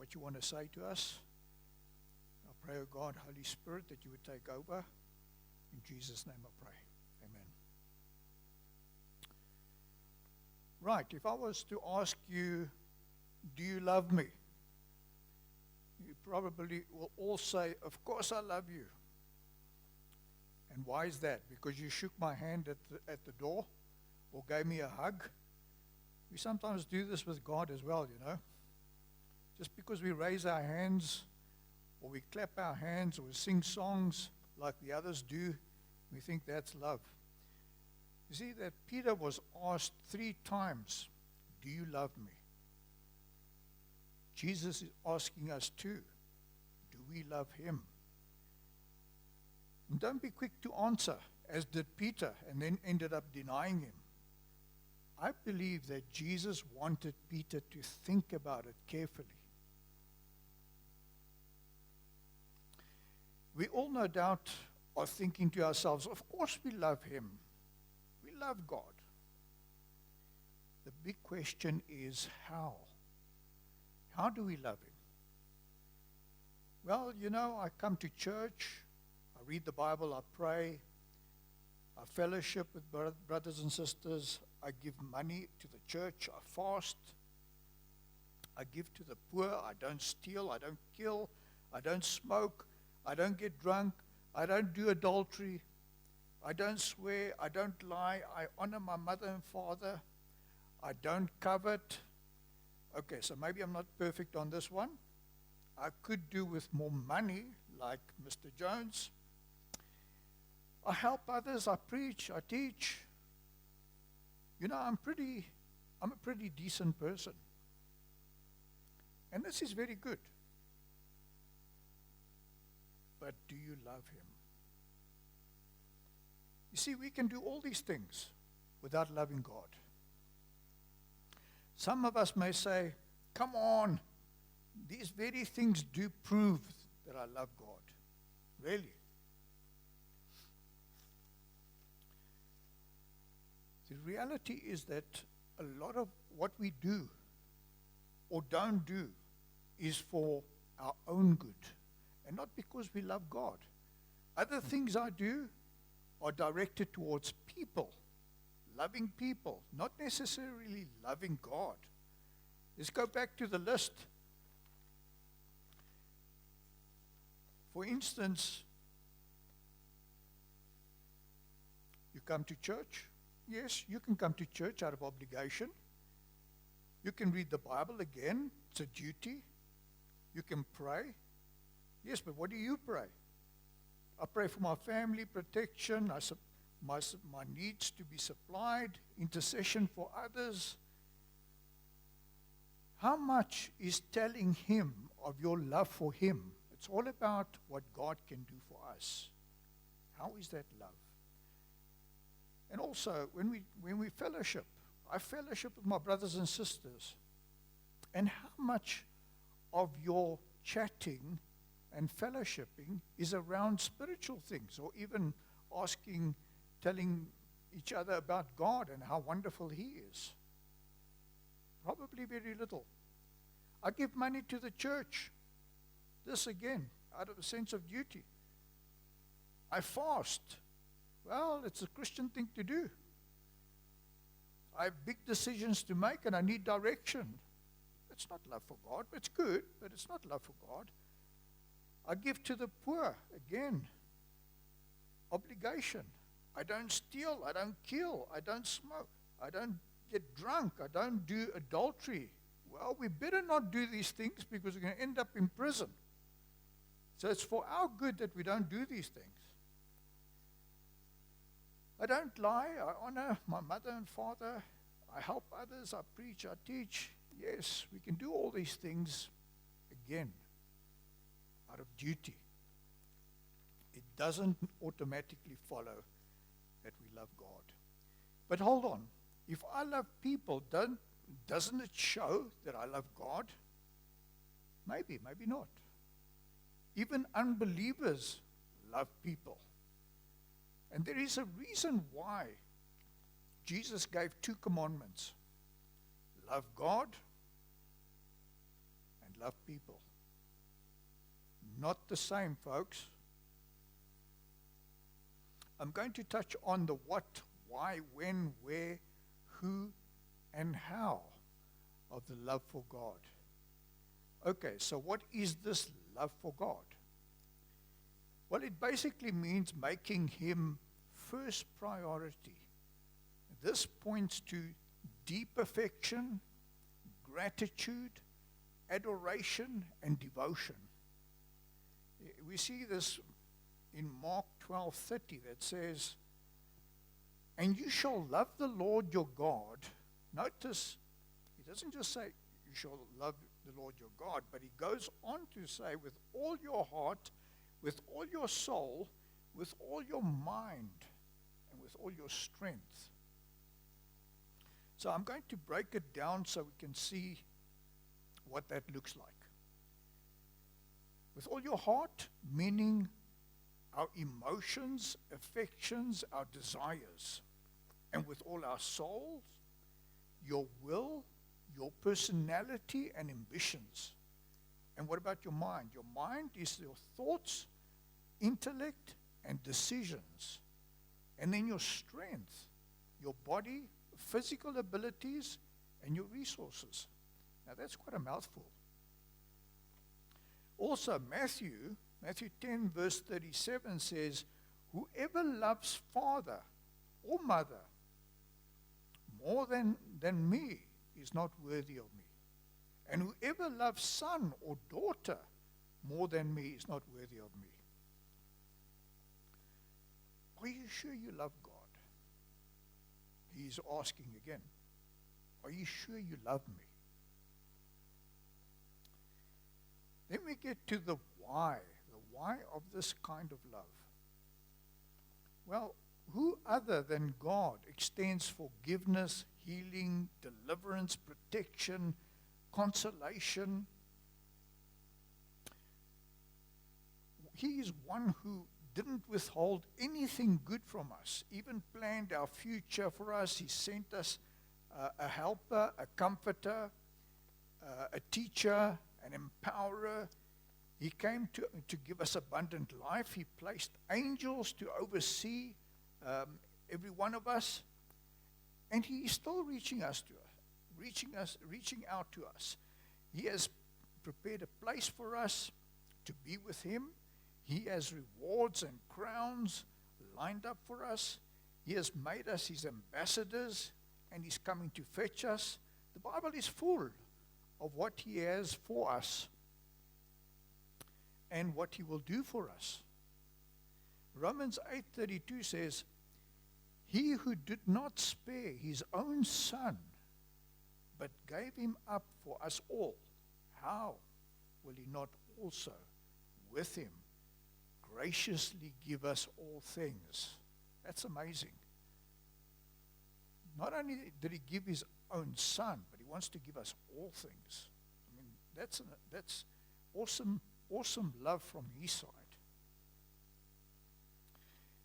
what you want to say to us. I pray, O God, Holy Spirit, that you would take over. In Jesus' name I pray. Amen. Right, if I was to ask you, do you love me? You probably will all say, of course I love you. And why is that? Because you shook my hand at the door or gave me a hug? We sometimes do this with God as well, you know. Just because we raise our hands or we clap our hands or sing songs like the others do, we think that's love. You see that Peter was asked 3 times, do you love me? Jesus is asking us too, do we love him? And don't be quick to answer, as did Peter, and then ended up denying him. I believe that Jesus wanted Peter to think about it carefully. We all, no doubt, are thinking to ourselves, of course we love him. We love God. The big question is how? How do we love him? Well, you know, I come to church, I read the Bible, I pray, I fellowship with brothers and sisters, I give money to the church, I fast, I give to the poor, I don't steal, I don't kill, I don't smoke, I don't get drunk, I don't do adultery, I don't swear, I don't lie, I honor my mother and father, I don't covet. Okay, so maybe I'm not perfect on this one. I could do with more money, like Mr. Jones. I help others, I preach, I teach. You know, I'm a pretty decent person. And this is very good. But do you love him? You see, we can do all these things without loving God. Some of us may say, come on, these very things do prove that I love God. Really? The reality is that a lot of what we do or don't do is for our own good and not because we love God. Other things I do are directed towards people, loving people, not necessarily loving God. Let's go back to the list. For instance, you come to church. Yes, you can come to church out of obligation. You can read the Bible again. It's a duty. You can pray. Yes, but what do you pray? I pray for my family, protection, my needs to be supplied, intercession for others. How much is telling him of your love for him? It's all about what God can do for us. How is that love? And also, when we fellowship, I fellowship with my brothers and sisters. And how much of your chatting and fellowshipping is around spiritual things, or even telling each other about God and how wonderful he is? Probably very little. I give money to the church. This again, out of a sense of duty. I fast. Well, it's a Christian thing to do. I have big decisions to make and I need direction. It's not love for God. It's good, but it's not love for God. I give to the poor, again, obligation. I don't steal, I don't kill, I don't smoke, I don't get drunk, I don't do adultery. Well, we better not do these things because we're going to end up in prison. So it's for our good that we don't do these things. I don't lie, I honor my mother and father, I help others, I preach, I teach. Yes, we can do all these things, again, out of duty. It doesn't automatically follow that we love God. But hold on, if I love people, doesn't it show that I love God? Maybe, maybe not. Even unbelievers love people. And there is a reason why Jesus gave 2 commandments. Love God and love people. Not the same, folks. I'm going to touch on the what, why, when, where, who, and how of the love for God. Okay, so what is this love for God? Well, it basically means making him first priority. This points to deep affection, gratitude, adoration, and devotion. We see this in Mark 12:30 that says, "And you shall love the Lord your God." Notice, he doesn't just say, you shall love the Lord your God, but he goes on to say, with all your heart, with all your soul, with all your mind, and with all your strength. So I'm going to break it down so we can see what that looks like. With all your heart, meaning our emotions, affections, our desires. And with all our souls, your will, your personality, and ambitions. And what about your mind? Your mind is your thoughts, intellect, and decisions. And then your strength, your body, physical abilities, and your resources. Now that's quite a mouthful. Also, Matthew 10 verse 37 says, "Whoever loves father or mother more than me is not worthy of me. And whoever loves son or daughter more than me is not worthy of me." Are you sure you love God? He's asking again. Are you sure you love me? Then we get to the why of this kind of love. Well, who other than God extends forgiveness, healing, deliverance, protection, consolation? He is one who didn't withhold anything good from us, even planned our future for us. He sent us a helper, a comforter, a teacher, an empowerer. He came to give us abundant life. He placed angels to oversee every one of us. And he is still reaching out to us. He has prepared a place for us to be with him. He has rewards and crowns lined up for us. He has made us his ambassadors, and he's coming to fetch us. The Bible is full of what he has for us and what he will do for us. Romans 8:32 says, "He who did not spare his own son, but gave him up for us all, how will he not also with him graciously give us all things?" That's amazing. Not only did he give his own son, but he wants to give us all things. I mean, that's awesome love from his side.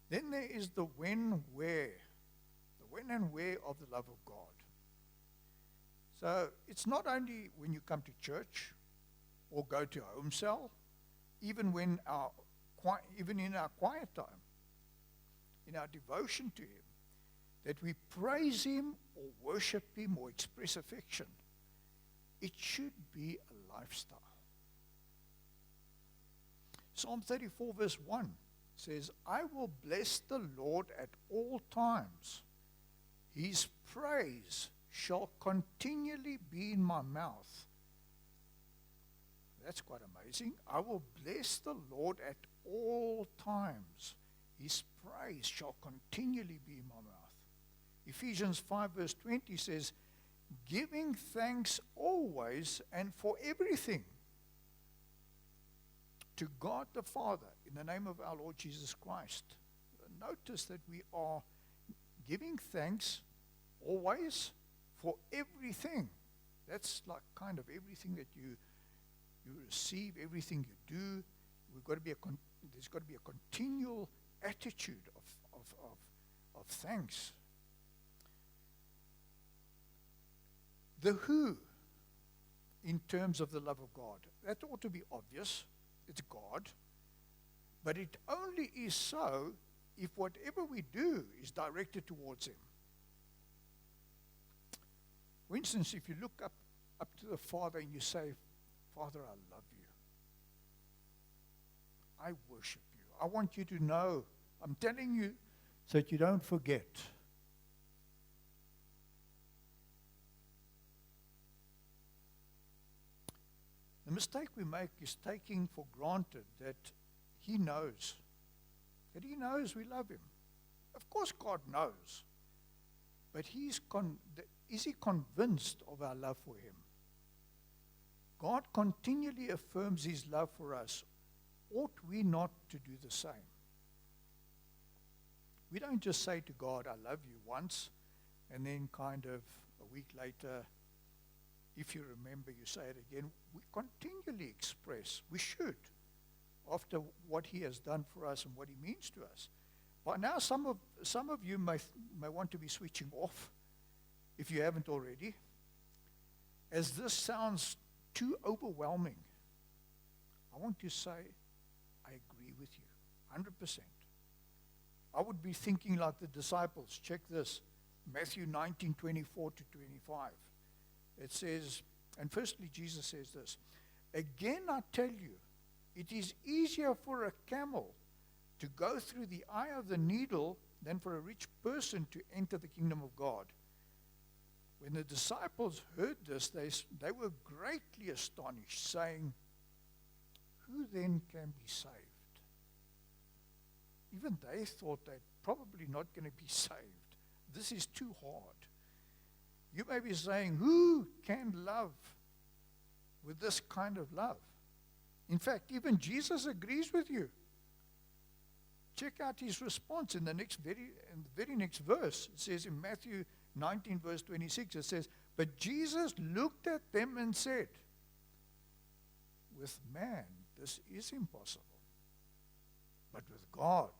Then there is the when, where. The when and where of the love of God. So it's not only when you come to church or go to a home cell, even in our quiet time, in our devotion to him, that we praise him or worship him or express affection. It should be a lifestyle. Psalm 34 verse 1 says, "I will bless the Lord at all times. His praise shall continually be in my mouth." That's quite amazing. I will bless the Lord at all times. His praise shall continually be in my mouth. Ephesians 5 verse 20 says, "Giving thanks always and for everything to God the Father in the name of our Lord Jesus Christ." Notice that we are giving thanks always for everything. That's like kind of everything that you receive, everything you do. There's got to be a continual attitude of thanks. The who in terms of the love of God. That ought to be obvious. It's God. But it only is so if whatever we do is directed towards Him. For instance, if you look up to the Father and you say, Father, I love you. I worship you. I want you to know. I'm telling you so that you don't forget. The mistake we make is taking for granted that He knows. That He knows we love Him. Of course God knows. But is He convinced of our love for Him? God continually affirms His love for us. Ought we not to do the same? We don't just say to God, I love you once, and then kind of a week later, if you remember, you say it again. We continually express, we should, after what He has done for us and what He means to us. By now, some of you may want to be switching off, if you haven't already, as this sounds too overwhelming. I want to say, I agree with you, 100%. I would be thinking like the disciples. Check this, Matthew 19:24 to 25. It says, and firstly Jesus says this, again I tell you, it is easier for a camel to go through the eye of the needle than for a rich person to enter the kingdom of God. When the disciples heard this, they were greatly astonished, saying, who then can be saved? Even they thought they're probably not going to be saved. This is too hard. You may be saying, who can love with this kind of love? In fact, even Jesus agrees with you. Check out His response in the very next verse. It says in Matthew 19, verse 26, it says, but Jesus looked at them and said, with man, this is impossible. But with God,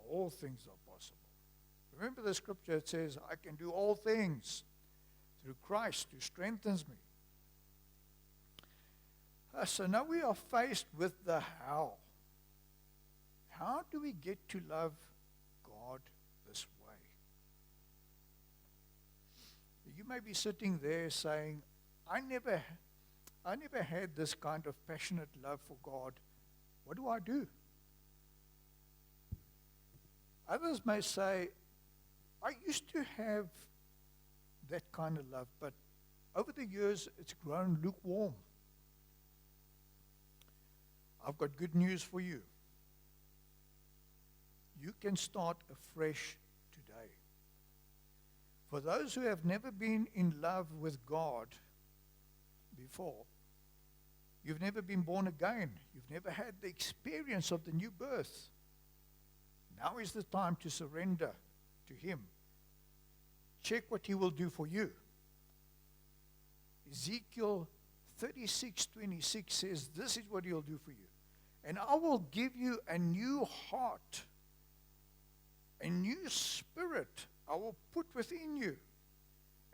all things are possible. Remember the scripture, it says, I can do all things through Christ who strengthens me. So now we are faced with the how. How do we get to love God this way? You may be sitting there saying, I never had this kind of passionate love for God. What do I do? Others may say, I used to have that kind of love, but over the years it's grown lukewarm. I've got good news for you. You can start afresh today. For those who have never been in love with God before, you've never been born again. You've never had the experience of the new birth. Now is the time to surrender to Him. Check what He will do for you. Ezekiel 36:26 says, this is what He'll do for you. And I will give you a new heart, a new spirit I will put within you.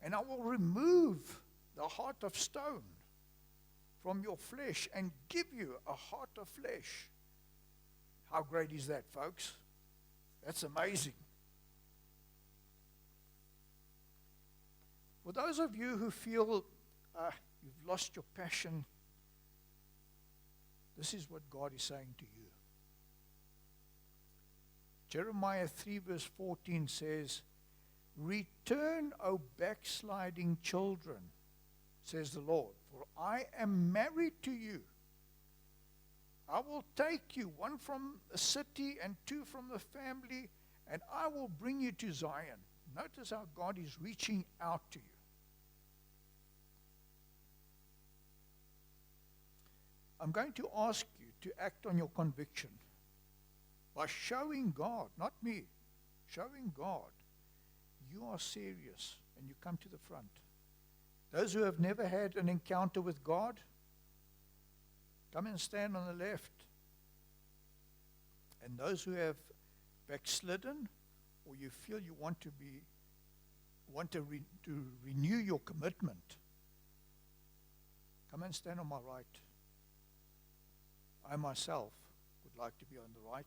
And I will remove the heart of stone from your flesh and give you a heart of flesh. How great is that, folks? That's amazing. For those of you who feel you've lost your passion, this is what God is saying to you. Jeremiah 3 verse 14 says, return, O backsliding children, says the Lord, for I am married to you. I will take you, one from the city and two from the family, and I will bring you to Zion. Notice how God is reaching out to you. I'm going to ask you to act on your conviction by showing God, not me, showing God you are serious and you come to the front. Those who have never had an encounter with God, come and stand on the left. And those who have backslidden, or you feel you want to renew your commitment, Come and stand on my right. I myself would like to be on the right.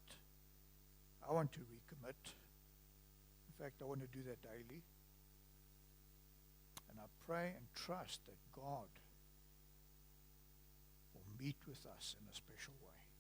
I want to recommit. In fact, I want to do that daily. And I pray and trust that God will meet with us in a special way.